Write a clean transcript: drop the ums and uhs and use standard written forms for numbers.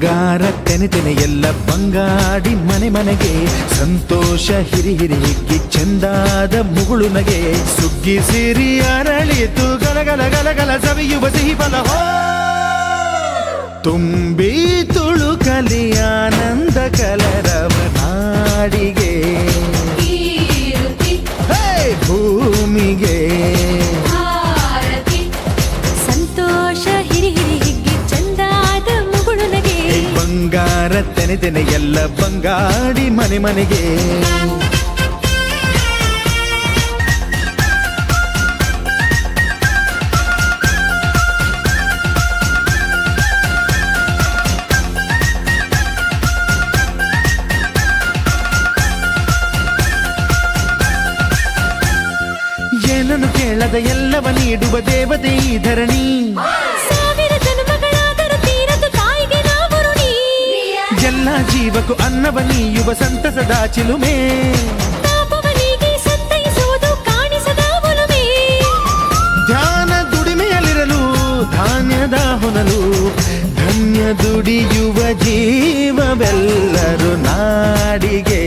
ಬಂಗಾರ ತೆನೆ ಎಲ್ಲ ಬಂಗಾಡಿ ಮನೆ ಮನೆಗೆ ಸಂತೋಷ ಹಿರಿ ಹಿಗ್ಗಿ ಚೆಂದಾದ ಮುಗುಳು ನಗೆ ಸುಗ್ಗಿ ಸಿರಿ ಅರಳಿತು ಗಲಗಲ ಗಲಗಲ ಸವಿಯುವ ಸಿಹಿ ಫಲ ತುಂಬಿ ತುಳುಕಲಿ ಆನಂದ ಕಲರವ ನಾಡಿಗೆ ಭೂಮಿಗೆ ಸಂತೋಷ ಹಿರಿ ಹಿಗ್ಗಿ ಚಂದಾದ ಮುಗುಳು ನಗೆ ಬಂಗಾರ ತೆನೆ ಎಲ್ಲ ಬಂಗಾಡಿ ಮನೆ ಮನೆಗೆ ಏನನ್ನು ಕೇಳದ ಎಲ್ಲವ ನೀಡುವ ದೇವತೆ ಈ ಧರಣಿ ಸಾವಿರ ಜನ್ಮಗಳಾದರೂ ತೀರದು ತಾಯಿಗೆ ನಾವು ಋಣಿ ಎಲ್ಲ ಜೀವಕ್ಕೂ ಅನ್ನವ ನೀಯುವ ಸಂತಸದ ಚಿಲುಮೆ ತಾಪವನಿಗೆ ಸಂತೈಸುವುದು ಕಾಣಿಸದ ಒಲುಮೆ ಧ್ಯಾನ ದುಡಿಮೆಯಲ್ಲಿರಲು ಧಾನ್ಯದ ಹೊನಲು ಧನ್ಯ ದುಡಿಯುವ ಜೀವವೆಲ್ಲರೂ ನಾಡಿಗೆ